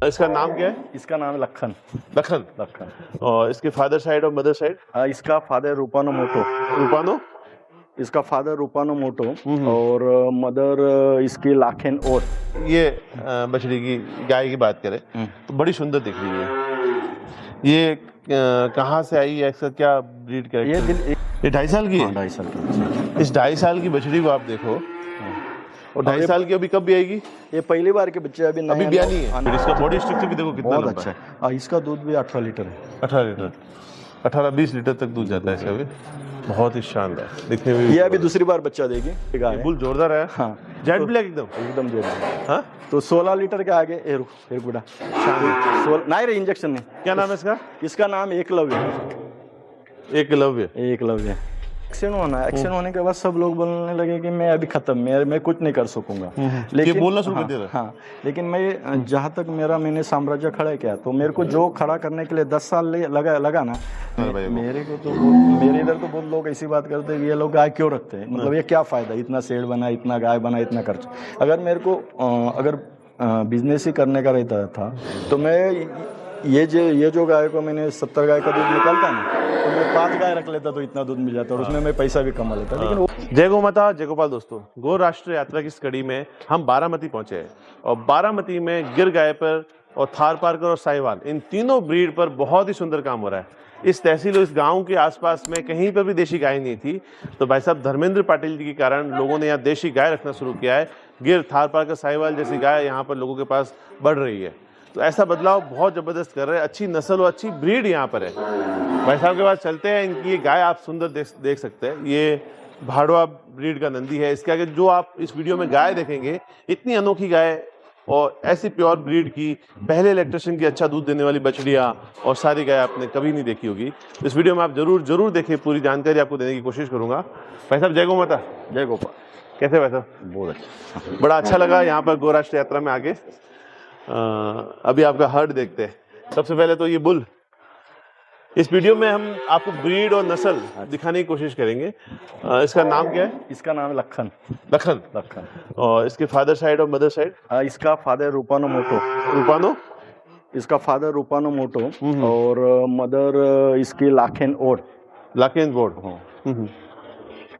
इसका नाम क्या है? इसका नाम है लखन। लखन। लखन। और इसके फादर साइड और मदर साइड? इसका फादर रूपानो मोटो। रूपानो? इसका फादर रूपानो मोटो और मदर इसकी लाखेन और। ये बछड़ी की गाय की बात करें तो बड़ी सुंदर दिख रही है। ये कहाँ से आई है, अक्सर क्या ब्रीड कैरेक्टर? ये 2.5 साल की है? 2.5 साल की। इस 2.5 साल की बछड़ी को आप देखो, और 2.5 साल की अभी कब भी आएगी? ये पहली बार के बच्चे अभी ब्याह नहीं है। फिर इसका बॉडी स्ट्रक्चर भी देखो कितना बहुत अच्छा है। इसका दूध भी 18 लीटर है। 18 लीटर, 18-20 लीटर तक दूध जाता है इसका भी। बहुत ही शानदार दिखने में। ये अभी दूसरी बार बच्चा देगी। बुल जोरदार है। हाँ, जेट ब्लैक एकदम एकदम जोरदार। हाँ, तो 16 लीटर के आगे गुड़ा नहीं रे इंजेक्शन नहीं। क्या नाम है इसका? इसका नाम एकलव्य। एकलव्य। एकलव्य। एक्सीडेंट होने के बाद सब लोग बोलने लगे कि मैं अभी खत्म, मैं कुछ नहीं कर सकूंगा। लेकिन ये बोलना शुरू कर दिया। हाँ, लेकिन मैं जहाँ तक मैंने साम्राज्य खड़ा किया, तो मेरे को जो खड़ा करने के लिए 10 साल लगा ना। मेरे को तो मेरे इधर तो बहुत लोग ऐसी बात करते हैं कि ये लोग गाय क्यों रखते हैं, मतलब ये क्या फायदा, इतना शेड बना, इतना गाय बना, इतना खर्च। अगर मेरे को अगर बिजनेस ही करने का रहता था तो मैं ये जो गाय को मैंने 70 गाय का दूध निकालता ना, तो मैं 5 गाय रख लेता तो इतना दूध मिल जाता और उसमें मैं पैसा भी कमा लेता। लेकिन जय गौ माता, जय गोपाल। दोस्तों, गौ राष्ट्र यात्रा की इस कड़ी में हम बारामती पहुंचे हैं और बारामती में गिर गाय पर और थारपारकर और साहिवाल, इन तीनों ब्रीड पर बहुत ही सुंदर काम हो रहा है। इस तहसील और इस गांव के आसपास में कहीं पर भी देशी गाय नहीं थी, तो भाई साहब धर्मेंद्र पाटिल जी के कारण लोगों ने यहाँ देशी गाय रखना शुरू किया है। गिर, थारपारकर, साहिवाल जैसी गाय यहाँ पर लोगों के पास बढ़ रही है। तो ऐसा बदलाव बहुत जबरदस्त कर रहे हैं। अच्छी नस्ल और अच्छी ब्रीड यहाँ पर है। भाई साहब के पास चलते हैं। इनकी ये गाय आप सुंदर देख सकते हैं। ये भाड़वा ब्रीड का नंदी है। इसके आगे जो आप इस वीडियो में गाय देखेंगे, इतनी अनोखी गाय और ऐसी प्योर ब्रीड की, पहले इलेक्ट्रिशियन की अच्छा दूध देने वाली बछड़ियाँ और सारी गाय आपने कभी नहीं देखी होगी। इस वीडियो में आप जरूर देखें, पूरी जानकारी आपको देने की कोशिश करूंगा। भाई साहब जय गौ माता। जय गोपाल। कैसे भाई साहब? बहुत अच्छा, बड़ा अच्छा लगा यहाँ पर गौ राष्ट्र यात्रा में आके। अभी आपका हर्ड देखते हैं। सबसे पहले तो ये बुल, इस वीडियो में हम आपको ब्रीड और नस्ल दिखाने की कोशिश करेंगे। इसका नाम क्या है? इसका नाम है लखन। लखन। लखन। और इसके फादर साइड और मदर साइड? इसका फादर रूपानो मोटो। रूपानो? इसका फादर रूपानो मोटो और मदर इसकी लाखेन और। लाखेन बोर्ड।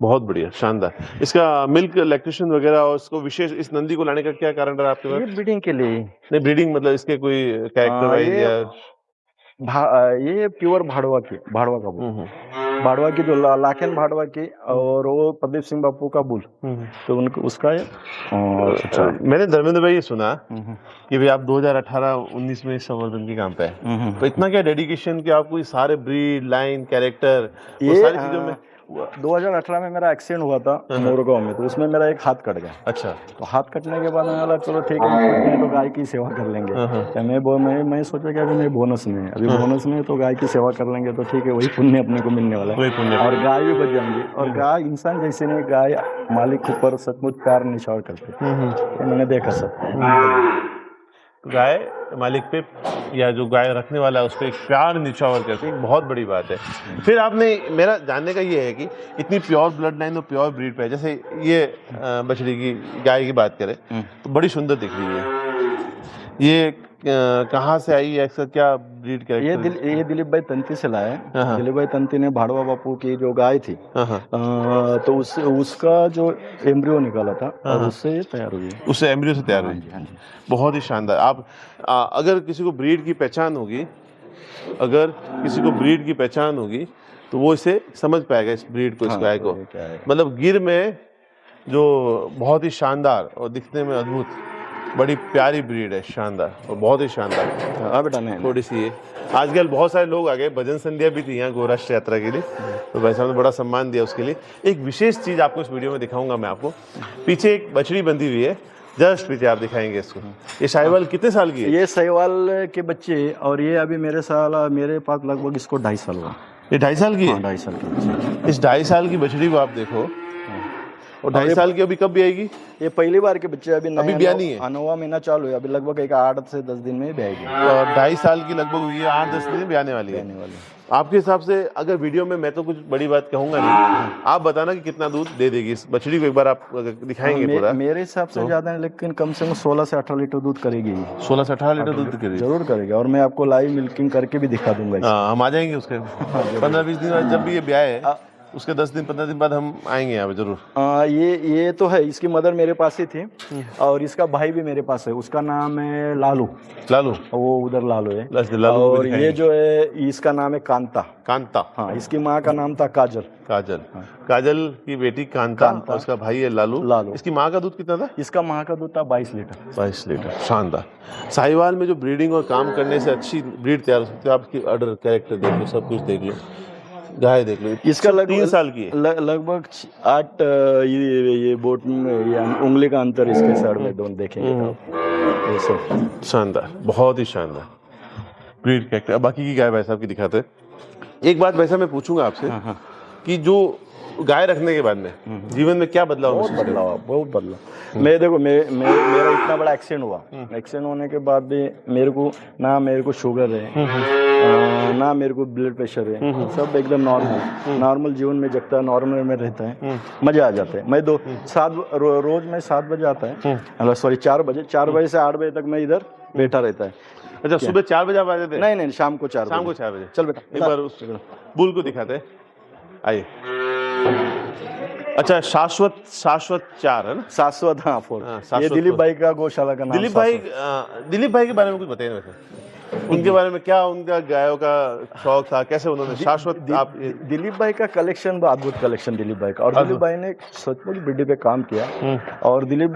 बहुत बढ़िया, शानदार। इसका मिल्क लैक्टेशन वगैरह और इसको विशेष, इस नंदी को लाने का क्या कारण रहा आपके पास? ये ब्रीडिंग के लिए। नहीं, ब्रीडिंग मतलब इसके कोई कैरेक्टर वाइज या? ये प्योर भाड़वा का बुल। भाड़वा की जो लाखेन भाड़वा की, और वो प्रदीप सिंह बापू का बुल, तो उनको उसका है। मैंने धर्मेंद्र भाई ये सुना कि भाई आप 2018-19 में इस संवर्धन के काम पे है, तो इतना क्या डेडिकेशन कि आपको ये सारे ब्रीड, लाइन, कैरेक्टर, ये सारी चीजों में? 2018 में मेरा एक्सीडेंट हुआ था मोरगांव में, तो उसमें मेरा एक हाथ कट गया। अच्छा। तो हाथ कटने के बाद मैंने बोला चलो ठीक है, तो गाय की सेवा कर लेंगे। मैं सोचा कि अभी मैं बोनस में है, बोनस में तो गाय की सेवा कर लेंगे, तो ठीक है, वही पुण्य अपने को मिलने वाला है और गाय भी बच जाएंगी। और गाय इंसान जैसे नहीं, गाय मालिक ऊपर सचमुच प्यार निछावर करते, मैंने देखा सब। गाय मालिक पे या जो गाय रखने वाला है उस पर एक प्यार निछावर करके, एक बहुत बड़ी बात है। फिर आपने, मेरा जानने का ये है कि इतनी प्योर ब्लड लाइन और प्योर ब्रीड पे, जैसे ये बछड़ी की गाय की बात करें तो बड़ी सुंदर दिख रही है। ये कहाँ से आई है, अक्सर क्या ब्रीड कैरेक्टर? ये दिलीप भाई तंती से लाए। दिलीप भाई तंती ने भाड़वा बापू की जो गाय थी, तो उसका जो एम्ब्रियो निकाला था और उससे तैयार हुई। उससे एम्ब्रियो से तैयार हुई। बहुत ही शानदार। आप अगर किसी को ब्रीड की पहचान होगी, तो वो इसे समझ पाएगा, इस ब्रीड को, इस गाय को। मतलब गिर में जो बहुत ही शानदार और दिखने में अद्भुत, बड़ी प्यारी ब्रीड है, शानदार और बहुत ही शानदार। बेटा नहीं, थोड़ी सी है। आजकल बहुत सारे लोग आ गए, भजन संध्या भी थी यहाँ गौ राष्ट्र यात्रा के लिए, तो भाई साहब ने बड़ा सम्मान दिया उसके लिए। एक विशेष चीज आपको इस वीडियो में दिखाऊंगा मैं आपको। पीछे एक बछड़ी बंधी हुई है, जस्ट पीछे आप दिखाएंगे इसको। ये साहिवाल कितने साल की है? ये साहिवाल के बच्चे, और ये अभी मेरे पास लगभग इसको 2.5 साल हुआ। ये 2.5 साल की है? 2.5 साल की। इस 2.5 साल की बछड़ी को आप देखो, और 2.5 साल की अभी कब भी आएगी? ये पहली बार के बच्चे, अभी ब्याह नहीं है। 9वां महीना चालू है, अभी लगभग 8 से 10 दिन में ब्याएगी। और 2.5 साल की लगभग हुई है, 8-10 दिन में ब्याने वाली है। आपके हिसाब से अगर वीडियो में मैं तो कुछ बड़ी बात कहूंगा नहीं, आप बताना कि कितना दूध दे देगी इस बछड़ी को, एक बार आप दिखाएंगे पूरा। मेरे हिसाब से ज्यादा है, लेकिन कम से कम 16 से 18 लीटर दूध करेगी। 16 से 18 लीटर दूध करेगी, जरूर करेगी। और मैं आपको लाइव मिल्किंग करके भी दिखा दूंगा। हाँ, हम आ जाएंगे उसके 15-20 दिन बाद, जब भी ये ब्याह है उसके 10 दिन 15 दिन बाद हम आएंगे यहाँ पे जरूर। ये तो है, इसकी मदर मेरे पास ही थी और इसका भाई भी मेरे पास है, उसका नाम है लालू। लालू, वो उधर लालू है। लालू और ये जो है इसका नाम है कांता। कांता, हाँ, इसकी माँ का नाम था काजल। काजल, काजल की बेटी कांता, और उसका भाई है लालू। इसकी माँ का दूध कितना था? इसका माँ का दूध था 22 लीटर। 22 लीटर, शानदार। साहिवाल में जो ब्रीडिंग और काम करने से अच्छी ब्रीड तैयार हो सकती है। आपकी ऑर्डर, कैरेक्टर देख लो, सब कुछ देख लो, गाय देख लो। इसका 3 साल की है, लगभग 8 ये बोट में ये उंगली का अंतर इसके साइड में दोनों देखेंगे तो ये सब शानदार, बहुत ही शानदार ब्रीड कैरेक्टर। बाकी की गाय भाई साहब की दिखाते हैं। एक बात वैसा मैं पूछूंगा आपसे कि जो गाय रखने के बाद में जीवन में क्या बदलाव? बहुत बदलाव। मैं देखो मेरा इतना बड़ा एक्सीडेंट हुआ, एक्सीडेंट होने के बाद भी मेरे को शुगर है, ना मेरे को ब्लड प्रेशर है, सब एकदम नॉर्मल जीवन में जगता है, नॉर्मल में रहता है, मजा आ जाता है। मैं रोज मैं 7 बजे आता है, सॉरी 4 बजे से 8 बजे तक मैं इधर बैठा रहता है। अच्छा, सुबह 4 बजे आप आ जाते? नहीं, शाम को 4 बजे। चल बेटा, एक बार उस बुल को दिखाते हैं, आइए। अच्छा, शाश्वत 4 है ना? शाश्वत, हाँ, 4। ये दिलीप भाई का गौशाला का नाम। दिलीप भाई के बारे में कुछ बताइए वैसे, उनके बारे में क्या उनका गायों का शौक था, कैसे उन्होंने शाश्वत? आप दिलीप भाई का कलेक्शन, अद्भुत कलेक्शन दिलीप भाई का। और दिलीप भाई ने सचमुच ब्रीड पे काम किया। और दिलीप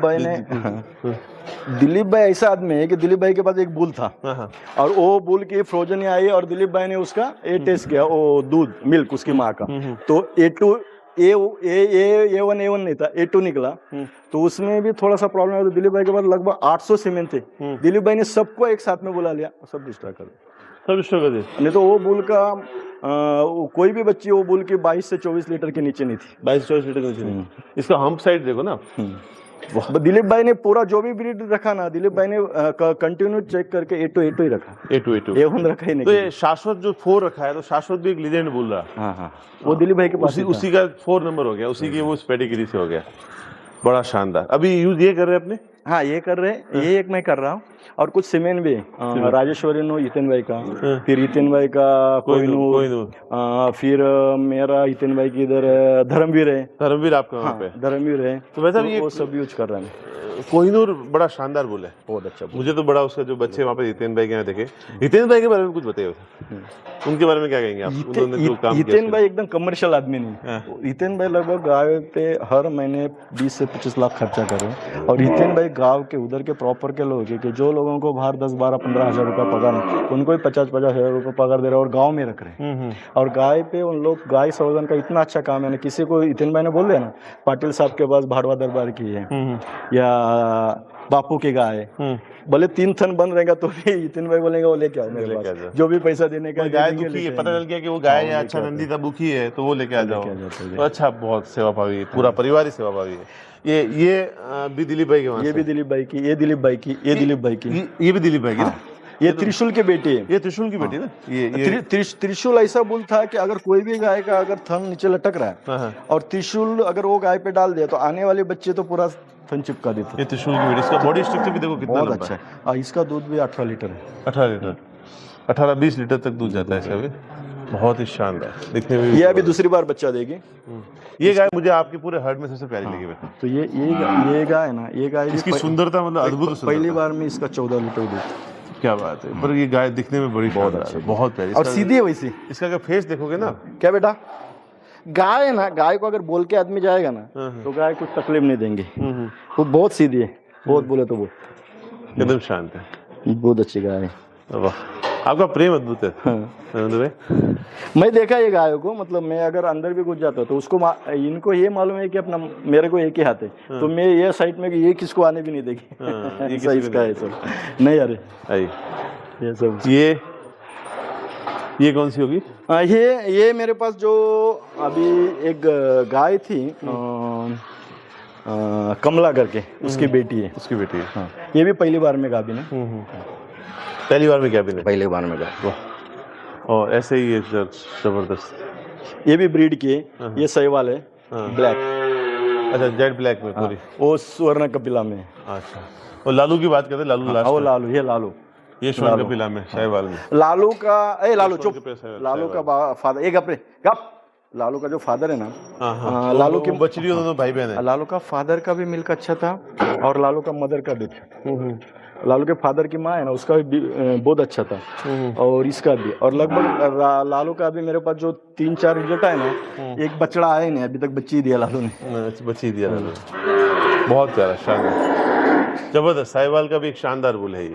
भाई ऐसा आदमी है कि दिलीप भाई के पास एक बुल था और वो बुल की फ्रोजन आई और दिलीप भाई ने उसका टेस्ट किया, वो दूध मिल्क उसकी माँ का, तो A1 नहीं था, A2 निकला। तो उसमें भी थोड़ा सा प्रॉब्लम है। तो दिलीप भाई के पास लगभग 800 सीमेंट थे। दिलीप भाई ने सबको एक साथ में बुला लिया, सब डिस्ट्रॉय कर दिया। नहीं तो वो बुल का कोई भी बच्ची वो बुल की 22 से 24 लीटर के नीचे नहीं थी। 22-24 लीटर के नीचे नहीं। इसका हम्प साइड देखो ना। दिलीप भाई ने पूरा जो भी ब्रीड रखा ना, दिलीप भाई ने कंटिन्यू चेक करके A2 ही रखा, A1 रखा ही नहीं। तो ये शाश्वत जो 4 रखा है, तो शाश्वत भी एक लीजेंड बोल रहा। हाँ, वो दिलीप भाई के पास उसी का 4 नंबर हो गया, उसी की वो पेडिग्री से हो गया। बड़ा शानदार। अभी यूज ये कर रहे हैं अपने? हाँ, ये कर रहे हैं। ये एक मैं कर रहा हूँ और कुछ सीमेंट भी राजेश्वरी नो हितेन भाई का, फिर हितेन भाई का कोहिनूर, फिर मेरा हितेन भाई की इधर धर्मवीर आपका वहाँ पे धर्मवीर है। तो वैसा भी वो सब यूज कर रहे हैं। कोहिनूर बड़ा शानदार बोला है, बहुत अच्छा। मुझे तो बड़ा उसका जो बच्चे वहाँ पे हितेन भाई के यहाँ देखे। हितेन भाई के बारे में कुछ बताइए, उनके बारे में क्या कहेंगे आप? उन्होंने जो काम किया। हितेन भाई एकदम कमर्शियल आदमी नहीं। हितेन भाई लगभग गाँव पे हर महीने 20 से 25 लाख खर्चा कर रहे हैं। और हितेन भाई गाँव के उधर के प्रॉपर के लोग हैं कि जो लोगों को बाहर 10, 12, 15 हजार रुपया पगार है, उनको भी 50 हजार रुपये पगार दे रहे हैं और गाँव में रख रहे हैं। और गाय पे उन लोग गाय संवर्धन का इतना अच्छा काम है ना, किसी को हितेन भाई ने बोल दिया ना पाटिल साहब के पास भाड़वा दरबार की है या बापू की गाय है, भले 3 थन बन रहेगा तो भी हितेन भाई बोलेंगे वो लेके आओ मेरे पास, जो भी पैसा देने का। गाय दुखी है, पता चल गया कि वो गाय है, अच्छा नंदी था, बुखी है, तो वो लेके आ जाओ। तो अच्छा, बहुत सेवा भावी है, पूरा परिवार ही सेवा भावी है। ये भी दिलीप भाई के वहाँ, ये भी दिलीप भाई की, ये दिलीप भाई की, ये दिलीप भाई की, ये भी दिलीप भाई की। ये त्रिशूल की बेटी है। ये त्रिशूल की बेटी ना। ये त्रिशूल ऐसा बुल था कि अगर कोई भी गाय का अगर थन नीचे लटक रहा है और त्रिशूल अगर वो गाय पे डाल दिया तो आने वाले बच्चे तो पूरा थन चिपका देते। ये त्रिशूल की बेटी, इसका बॉडी स्ट्रक्चर भी देखो कितना बहुत अच्छा है। इसका दूध भी 18 लीटर है। 18-20 लीटर तक दूध जाता है इसका भी। बहुत ही शानदार दिखने में। ये अभी दूसरी बार बच्चा देगी। ये गाय मुझे आपके पूरे हर्ड में सबसे प्यारी लगी बेटा। तो ये गाय है ना, ये गाय इसकी सुंदरता मतलब अद्भुत। पहली बार में इसका 14 लीटर दूध। क्या बात है। पर ये गाय दिखने में बड़ी बहुत अच्छी, बहुत प्यारी और सीधी है वैसी। इसका अगर फेस देखोगे ना, क्या बेटा, गाय है ना, गाय को अगर बोल के आदमी जाएगा ना तो गाय कुछ तकलीफ नहीं देंगे। वो बहुत सीधी है, बहुत बोले तो बहुत एकदम शांत है, बहुत अच्छी गाय है। वाह, आपका प्रेम अद्भुत है। मैं देखा ये गायों को, मतलब मैं अगर अंदर भी घुस जाता तो उसको इनको ये मालूम है कि अपना मेरे को एक ही हाथ है, तो मैं ये साइड में ये किसको आने भी नहीं देगी। ऐसा इसका है सब। नहीं अरे ये सब। ये कौन सी होगी? ये मेरे पास जो अभी एक गाय थी कमला करके, उसकी बेटी है। उसकी बेटी है। हाँ, ये भी पहली बार में गाभिन है। पहली बार में क्या भी नहीं, पहली बार में गाभिन। और ऐसे ही ये जबरदस्त। ये भी ब्रीड की है, ये सहीवाल है, ब्लैक। अच्छा, जेड ब्लैक में पूरी। वो स्वर्ण कपिला में। अच्छा, और लालू की बात करते हैं, लालू लास्ट वो में। लालू, ये लालू, ये स्वर्ण कपिला में साहिवाल में। लालू का, ए लालू चुप, के पैसे है, लालू का फादर, एक अपने गप, लालू का जो फादर है ना, हाँ, लालू की बछड़ी दोनों भाई बहन है। लालू का फादर का भी मिल्क अच्छा था और लालू का मदर का भी था। लालू के फादर की माँ है ना, उसका भी बहुत अच्छा था, और इसका भी। और लगभग लालू का भी मेरे पास जो 3-4 रिजल्ट है ना, एक बछड़ा आया नहीं अभी तक, बच्ची दिया लालू ने। बच्ची दिया लालू, बहुत प्यारा, शानदार, जबरदस्त। साहिवाल का भी एक शानदार बुल है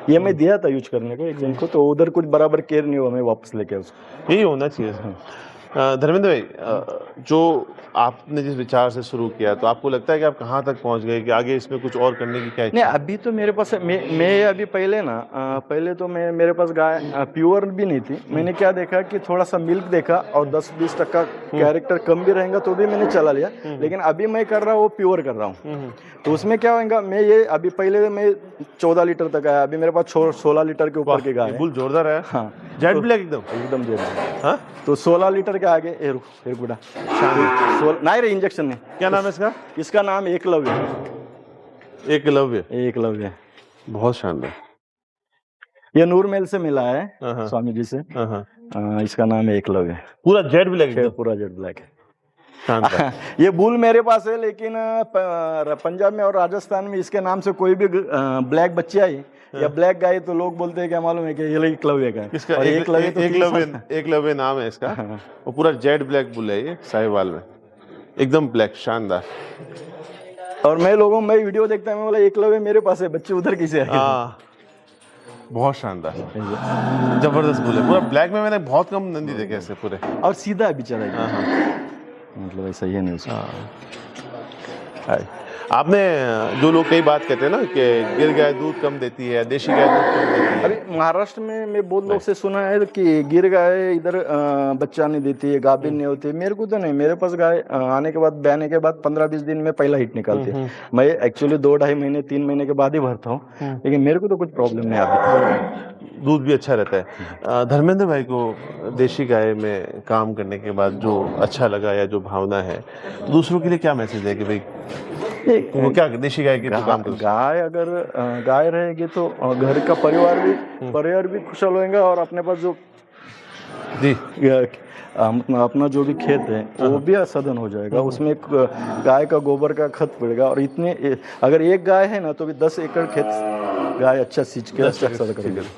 ये मैं दिया था यूज करने को एक जन को, तो उधर कुछ बराबर केयर नहीं हुआ, मैं वापस लेके उसको। यही होना चाहिए। धर्मेंद्र भाई, जो आपने जिस विचार से शुरू किया, तो आपको लगता है कि आप कहाँ तक पहुँच गए, कि आगे इसमें कुछ और करने की क्या इच्छा नहीं, है? अभी तो मेरे पास मैं अभी पहले ना, पहले तो मेरे पास गाय प्योर भी नहीं थी। मैंने क्या देखा कि थोड़ा सा मिल्क देखा और 10-20% कैरेक्टर कम भी रहेगा तो भी मैंने चला लिया। लेकिन अभी मैं कर रहा हूँ वो प्योर कर रहा हूँ, तो उसमें क्या होगा, मैं ये अभी पहले मैं 14 लीटर तक आया, अभी मेरे पास 16 लीटर के ऊपर की गाय है। बुल जोरदार है। हाँ, जेड ब्लैक एकदम एकदम दे रहा है। हाँ, तो 16 लीटर के आगे बेटा, नहीं रे, इंजेक्शन नहीं। क्या नाम है इसका? इसका नाम एकलव्य। एकलव्य। एकलव्य, बहुत शानदार। ये नूरमहल से मिला है हाँ। स्वामी जी से। हाँ। इसका नाम है एकलव्य। पूरा जेड ब्लैक एकदम? पूरा जेड ब्लैक है। शानदार। ये बुल मेरे पास है, लेकिन पंजाब में और राजस्थान में इसके नाम से कोई भी ब्लैक बच्ची आई या ब्लैक गाय तो लोग बोलते हैं क्या मालूम है कि ये एकलव्य का है। इसका और एकलव्य तो एकलव्य नाम है इसका। वो पूरा जेड ब्लैक बुल है ये, साहिवाल में एकदम ब्लैक, शानदार। और मैं वीडियो देखता हूँ, मैं बोला एकलव्य मेरे पास है, बच्चे उधर किसे आए। बहुत शानदार, जबरदस्त बुल है पूरा ब्लैक में। मैंने बहुत कम नंदी देखे ऐसे पूरे, और सीधा है बेचारा, मतलब ऐसा ही है नहीं उसका। आपने जो लोग कई बात कहते हैं ना कि गिर गाय दूध कम देती है, देशी गाय दूध कम देती है। अरे महाराष्ट्र में मैं बहुत लोग से सुना है कि गिर गाय इधर बच्चा नहीं देती है, गाभिन नहीं होती। मेरे को तो नहीं, मेरे पास गाय आने के बाद, ब्याने के बाद 15-20 दिन में पहला हिट निकालती है। मैं एक्चुअली 2-2.5 महीने 3 महीने के बाद ही भरता हूँ, लेकिन मेरे को तो कुछ प्रॉब्लम नहीं आती, दूध भी अच्छा रहता है। धर्मेंद्र भाई को देशी गाय में काम करने के बाद जो अच्छा लगा या जो भावना है, दूसरों के लिए क्या मैसेज है कि भाई वो क्या देशी गाय के तो काम करो? गाय अगर गाय रहेगी तो घर का परिवार भी खुशहाल होएगा, और अपने पास जो जी अपना जो भी खेत है वो भी सदन हो जाएगा। उसमें गाय का गोबर का खत पड़ेगा, और इतने अगर एक गाय है ना तो भी 10 एकड़ खेत गाय अच्छा सींच के अच्छा करेगी।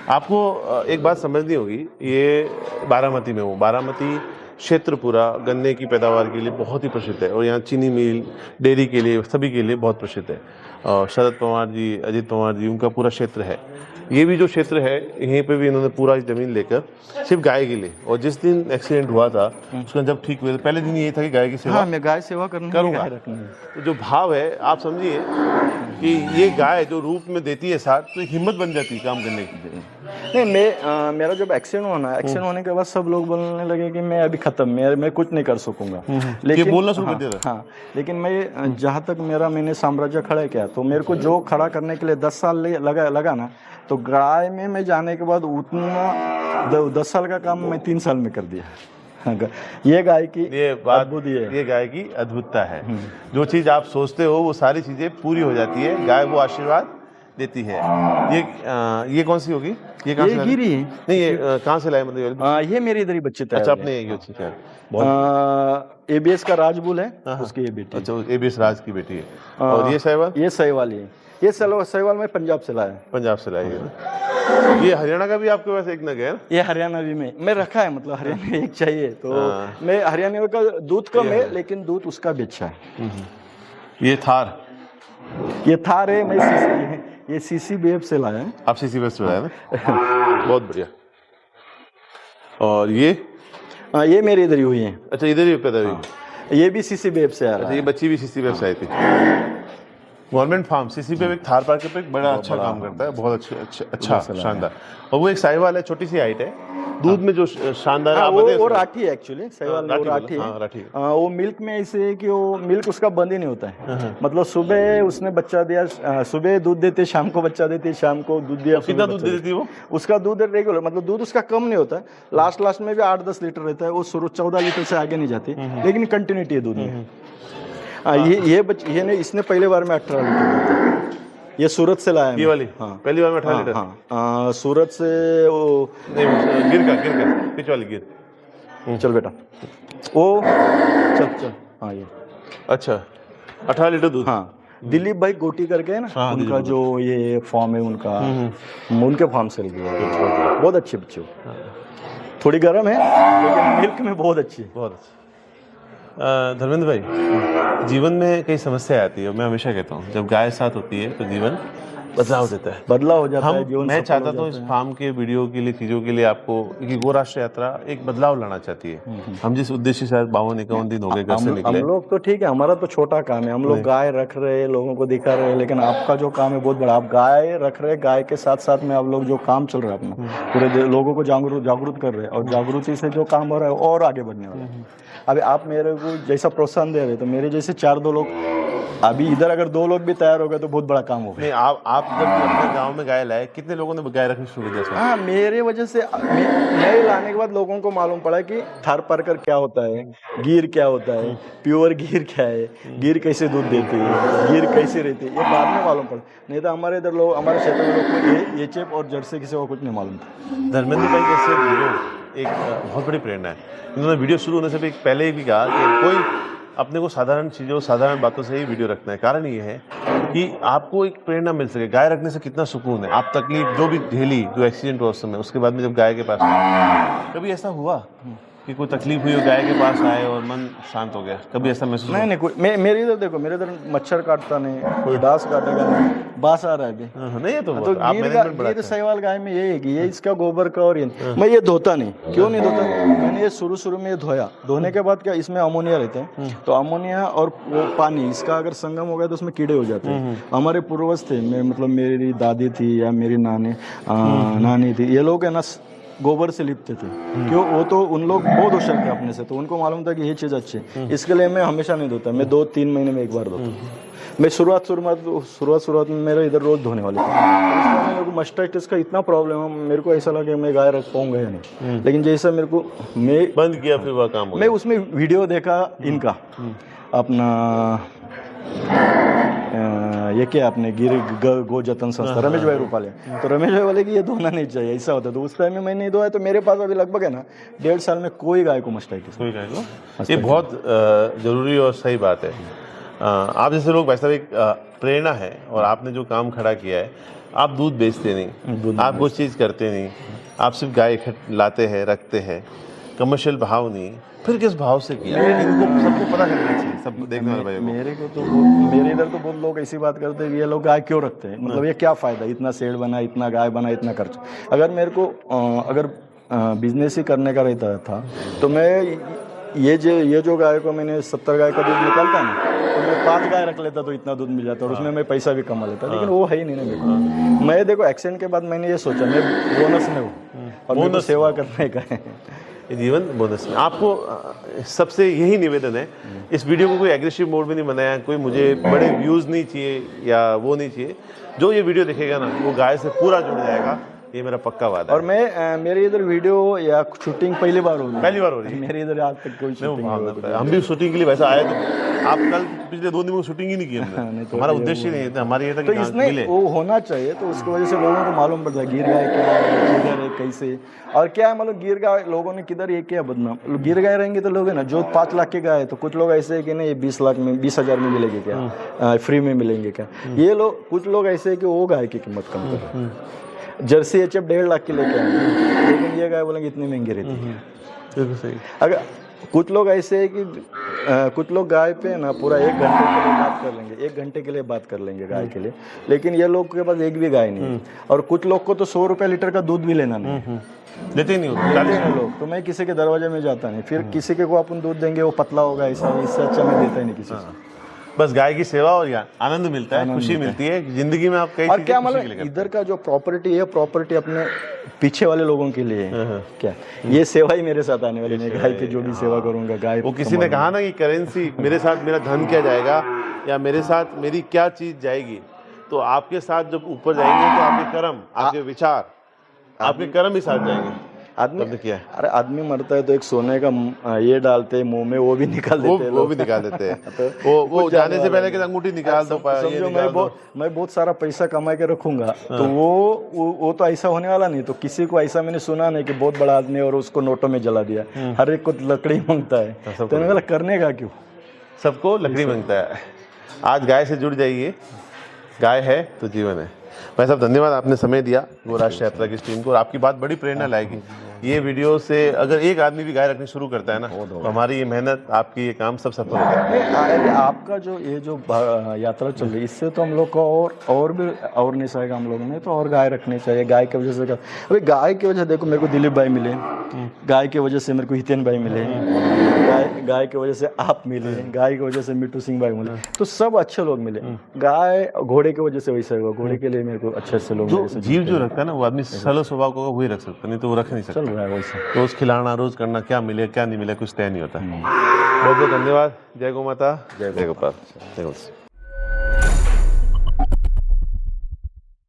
आपको एक बात समझनी होगी, ये बारामती में हूँ, बारामती क्षेत्र पूरा गन्ने की पैदावार के लिए बहुत ही प्रसिद्ध है, और यहाँ चीनी मिल, डेयरी के लिए, सभी के लिए बहुत प्रसिद्ध है। और शरद पवार जी, अजित पवार जी, उनका पूरा क्षेत्र है। ये भी जो क्षेत्र है, यहीं पे भी इन्होंने पूरा ज़मीन लेकर सिर्फ गाय के लिए, और जिस दिन एक्सीडेंट हुआ था उसका जब ठीक हुआ, पहले दिन यही था कि गाय की सेवा, मैं गाय सेवा करूँगा। तो जो भाव है आप समझिए कि ये गाय जो रूप में देती है साथ, तो एक हिम्मत बन जाती है काम करने की। नहीं, मेरा जब एक्सीडेंट होने के बाद सब लोग बोलने लगे कि मैं अभी खत्म, मैं कुछ नहीं कर सकूंगा। लेकिन बोलना शुरू कर दिया। हाँ, लेकिन मैं जहाँ तक मैंने साम्राज्य खड़ा किया, तो मेरे को जो खड़ा करने के लिए 10 साल लगा ना, तो गाय में मैं जाने के बाद उतना 10 साल का काम मैं 3 साल में कर दिया। ये गाय की अद्भुत, ये गाय की अद्भुतता है। जो चीज़ आप सोचते हो वो सारी चीज़ें पूरी हो जाती है, गाय वो आशीर्वाद देती है। ये कौन सी होगी? ये गिरी है। नहीं, ये कहाँ से लाए मतलब? ये मेरे इधर ही बच्चे तैयार। अच्छा, अपने एबीएस का राजबुल है, उसकी ये बेटी। अच्छा, एबीएस राज की बेटी है। और ये साहिवाल? ये साहिवाल है। ये साहिवाल मैं पंजाब से लाया। पंजाब से लाई है। ये हरियाणा का भी आपके पास एक नग है? ये हरियाणा भी मैं रखा है, मतलब हरियाणा में एक चाहिए, तो मैं हरियाणा का दूध कम है, लेकिन दूध उसका भी अच्छा है। ये थार है, मैं ये सीसीबीएफ से लाया है। आप सीसीबीएफ से लाया ना? बहुत बढ़िया। और ये मेरे इधर ही हुई है। अच्छा, इधर ही पैदा हुई? ये भी सीसीबीएफ से आ रहा है। ये बच्ची भी सीसीबीएफ से आई थी। गवर्नमेंट फार्म सीसीबीएफ एक थार पार्क पे बड़ा अच्छा काम करता है, बहुत अच्छा शानदार। और वो एक साहिवाल है, छोटी सी हाइट है, दूध में जो शानदार हाँ, आप वो बताइए वो उसमें। राठी है एक्चुअली, सहीवाल हाँ, वो राठी राठी बोलो, है। हाँ, राठी। वो मिल्क में ऐसे है कि वो मिल्क उसका बंद ही नहीं होता है, मतलब सुबह उसने बच्चा दिया, सुबह दूध देते, शाम को बच्चा देती, शाम को दूध दिया, कितना सुबह दूध बच्चा दे देती है वो? देती। उसका दूध रेगुलर, मतलब दूध उसका कम नहीं होता है, लास्ट में भी 8-10 लीटर रहता है, वो शुरू 14 लीटर से आगे नहीं जाती, लेकिन कंटिन्यूटी है दूध में। ये नहीं, इसने पहले बार में 18 लीटर दूध दिया। ये सूरत से लाया ये मैं। वाली हाँ पहली बार में 18 लीटर? हाँ, सूरत से वो। नहीं, गिर का पिच वाली गिर। चल बेटा, वो चल हाँ ये अच्छा, 18 लीटर दूध। हाँ, दिलीप भाई गोटी करके है ना, हाँ, उनका जो ये फॉर्म है उनका, उनके फॉर्म से लिया है। बहुत अच्छे बच्चे हो, थोड़ी गर्म है लेकिन मिल्क में बहुत अच्छी है। बहुत अच्छा। धर्मेंद्र भाई, जीवन में कई समस्या आती है, मैं हमेशा कहता हूँ जब गाय साथ होती है तो जीवन बदलाव देता है, बदलाव हो जाता है, जीवन मैं सफल चाहता हो था जाता इस फार्म के वीडियो के लिए, चीज़ों के लिए आपको, क्योंकि गो राष्ट्र यात्रा एक बदलाव लाना चाहती है। हम जिस उद्देश्य से 52-51 दिन हो गए घर से हम निकले, लोग तो ठीक है, हमारा तो छोटा काम है, हम लोग गाय रख रहे हैं, लोगों को दिखा रहे हैं, लेकिन आपका जो काम है बहुत बड़ा। आप गाय रख रहे हैं, गाय के साथ साथ में आप लोग जो काम चल रहा है अपना, पूरे लोगों को जागरूक कर रहे हैं, और जागृति से जो काम हो रहा है और आगे बढ़ने वाला है। अभी आप मेरे को जैसा प्रोत्साहन दे रहे, तो मेरे जैसे 4-2 लोग, अभी इधर अगर 2 लोग भी तैयार हो गए तो बहुत बड़ा काम हो गया। नहीं, आप जब अपने गांव में गाय लाए, कितने लोगों ने गाय रखनी शुरू कर दिया? हाँ, मेरे वजह से मैं लाने के बाद लोगों को मालूम पड़ा कि थार पारकर क्या होता है, गिर क्या होता है, प्योर गिर क्या है, गिर कैसे दूध देती है, गिर कैसे रहती है, ये बाद में मालूम पड़ा। नहीं तो हमारे इधर लोग, हमारे क्षेत्र में लोग को ये चेप और जर्सी किसी को कुछ नहीं मालूम था। धर्मेंद्र भाई जैसे वीडियो एक बहुत बड़ी प्रेरणा है। इन्होंने वीडियो शुरू होने से भी पहले भी कहा कि कोई अपने को साधारण चीज़ों, साधारण बातों से ही वीडियो रखना है। कारण ये है कि आपको एक प्रेरणा मिल सके। गाय रखने से कितना सुकून है, आप तकलीफ जो भी झेली, जो एक्सीडेंट हुआ उस समय, उसके बाद में जब गाय के पास आए, कभी ऐसा हुआ कि कोई तकलीफ हुई हो, गाय के पास आए और मन शांत हो गया? कभी ऐसा महसूस? नहीं, कोई मेरे इधर देखो, मेरे इधर मच्छर काटता नहीं, कोई डांस काटेगा नहीं, बास आ रहा है अभी। नहीं, ये तो तो आप मैनेजमेंट बड़ा गिर सहीवाल गाय में ये है कि ये इसका गोबर का, और मैं ये धोता नहीं। क्यों नहीं धोता? मैंने ये शुरू में ये धोया, धोने के बाद क्या इसमें अमोनिया रहते हैं, तो अमोनिया और वो पानी इसका अगर संगम हो गया तो उसमें कीड़े हो जाते हैं। हमारे पूर्वज थे, मतलब मेरी दादी थी या मेरी नानी थी, ये लोग है ना गोबर से लिपते थे। क्यों? वो तो उन लोग बहुत होशियार थे अपने से, तो उनको मालूम था कि ये चीज़ अच्छी है। इसके लिए मैं हमेशा नहीं धोता, मैं 2-3 महीने में एक बार धोता हूँ। मैं शुरुआत में मेरे इधर रोज धोने वाले थे, तो मेरे को मास्टाइटिस का इतना प्रॉब्लम है, मेरे को ऐसा लगा मैं गाय रख पाऊंगा या नहीं। लेकिन जैसा मैं बंद किया, फिर वह काम हो मैं उसमें वीडियो देखा इनका, अपना ये क्या अपने गो जतन संस्था, रमेश भाई रूपाले, तो रमेश भाई बोले कि ये धोना नहीं चाहिए, ऐसा होता। तो उस टाइम में मैंने नहीं धोया, तो मेरे पास अभी लगभग है ना 1.5 साल में कोई गाय को मास्टाइटिस। कोई गाय को, ये बहुत जरूरी और सही बात है। आप जैसे लोग वैसा एक प्रेरणा है, और आपने जो काम खड़ा किया है, आप दूध बेचते नहीं, आप वो चीज़ करते नहीं, आप सिर्फ गाय लाते हैं, रखते हैं, कमर्शियल भाव नहीं, फिर किस भाव से किया? इनको सबको पता करना चाहिए, सब देखने वाले भाई। मेरे इधर तो बहुत लोग ऐसी बात करते हैं कि ये लोग गाय क्यों रखते हैं, मतलब ये क्या फ़ायदा, इतना शेड बना, इतना गाय बना, इतना खर्च। अगर मेरे को अगर बिजनेस ही करने का रहता था, तो मैं ये जो गाय को मैंने 70 गाय का दूध निकालता ना, तो मैं 5 गाय रख लेता तो इतना दूध मिल जाता, और उसमें मैं पैसा भी कमा लेता। लेकिन वो है ही नहीं ना मेरे को। मैं देखो एक्सीडेंट के बाद मैंने ये सोचा मैं बोनस में हूँ, और मेरे को सेवा करने का है, जीवन बोनस में। आपको सबसे यही निवेदन है, इस वीडियो को कोई एग्रेसिव मोड में नहीं बनाया, कोई मुझे बड़े व्यूज़ नहीं चाहिए या वो नहीं चाहिए। जो ये वीडियो देखेगा ना, वो गाय से पूरा जुड़ जाएगा, ये मेरा पक्का वादा है। और मैं मेरे इधर वीडियो या शूटिंग पहली बार हो रही है मेरे इधर, आज तक कोई शूटिंग नहीं। हम भी शूटिंग के लिए वैसा आए, तो आप कल पिछले 2 दिन में शूटिंग ही नहीं की हमने। तो हमारा उद्देश्य नहीं है, हमारे ये था तो इसमें वो होना चाहिए, तो उसकी वजह से लोगों को मालूम पड़ता है गिर गाय क्या है, किधर है, कैसे और क्या है। मतलब गिर गाय लोगों ने किधर ये किया बदनाम, गिर गाय रहेंगे तो लोग है ना, जो 5 लाख के गाय है, तो कुछ लोग ऐसे है कि नहीं 20 लाख में, 20,000 में मिलेंगे क्या, फ्री में मिलेंगे क्या। ये लोग, कुछ लोग ऐसे है कि वो गाय की कीमत कम कर रहे हैं। जर्सी एचएफ 1.5 लाख की लेके आएंगे, लेकिन ये गाय बोलेंगे इतनी महंगी रहती है। बिल्कुल सही। अगर कुछ लोग ऐसे है कि कुछ लोग गाय पे ना पूरा 1 घंटे के लिए बात कर लेंगे, 1 घंटे के लिए बात कर लेंगे गाय के लिए, लेकिन ये लोग के पास एक भी गाय नहीं है। और कुछ लोग को तो 100 रुपये लीटर का दूध भी लेना नहीं, देते नहीं लोग। तो मैं किसी के दरवाजे में जाता नहीं, फिर किसी के को अपन दूध देंगे वो पतला होगा, ऐसा, इससे अच्छा मैं देता ही नहीं किसी से। बस गाय की सेवा और यहाँ आनंद मिलता है, खुशी मिलती है जिंदगी में। आप कई और चीजें क्या खुशी के लिए मतलब करते इधर का जो प्रॉपर्टी है, प्रॉपर्टी अपने पीछे वाले लोगों के लिए है। क्या ये सेवा ही मेरे साथ आने वाली, मैं गाय की जो भी सेवा करूंगा, गाय हैं। वो किसी ने कहा ना कि करेंसी, मेरे साथ मेरा धन क्या जाएगा या मेरे साथ मेरी क्या चीज जाएगी, तो आपके साथ जब ऊपर जाएंगे तो आपके कर्म, आपके विचार, आपके कर्म ही साथ जाएंगे। आदमी क्या है? अरे आदमी मरता है तो एक सोने का ये डालते हैं मुंह में, वो भी निकाल देते हैं वो लोग। भी निकाल देते हैं। तो वो जाने से पहले कि अंगूठी निकाल दो, ये समझो निकाल दो। मैं बहुत सारा पैसा कमा के रखूंगा, तो वो तो ऐसा होने वाला नहीं। तो किसी को ऐसा मैंने सुना नहीं कि बहुत बड़ा आदमी और उसको नोटों में जला दिया, हर एक को लकड़ी मांगता है। तो मैंने बोला करने का क्यों, सबको लकड़ी मांगता है। आज गाय से जुड़ जाइए, गाय है तो जीवन है। भाई साहब धन्यवाद, आपने समय दिया गो राष्ट्र यात्रा की टीम को, और आपकी बात बड़ी प्रेरणा लाएगी। ये वीडियो से अगर एक आदमी भी गाय रखनी शुरू करता है ना, तो हमारी ये मेहनत, आपकी ये काम सब सफल हो जाता है। आपका जो ये जो यात्रा चल रही है, इससे तो हम लोग को और भी और नहीं सहेगा हम लोगों ने, तो और गाय रखनी चाहिए। गाय की वजह से अभी गाय की वजह देखो, मेरे को दिलीप भाई मिले, गाय की वजह से मेरे को हितेन भाई मिले, गाय की वजह से आप मिले, गाय की वजह से मिट्टू सिंह भाई मिले, तो सब अच्छे लोग मिले। गाय घोड़े की वजह से वैसा हुआ, घोड़े के लिए मेरे को अच्छे अच्छे लोग मिले। जीव जो रखता है ना, वो आदमी सरल स्वभाव को वही रख सकता, नहीं तो वो रख नहीं सकता। चल रहा है वैसा, रोज खिलाना, रोज करना, क्या मिले क्या नहीं मिले कुछ तय नहीं होता। बहुत बहुत धन्यवाद। जय गौ माता, जय गोपाल, जय गौ।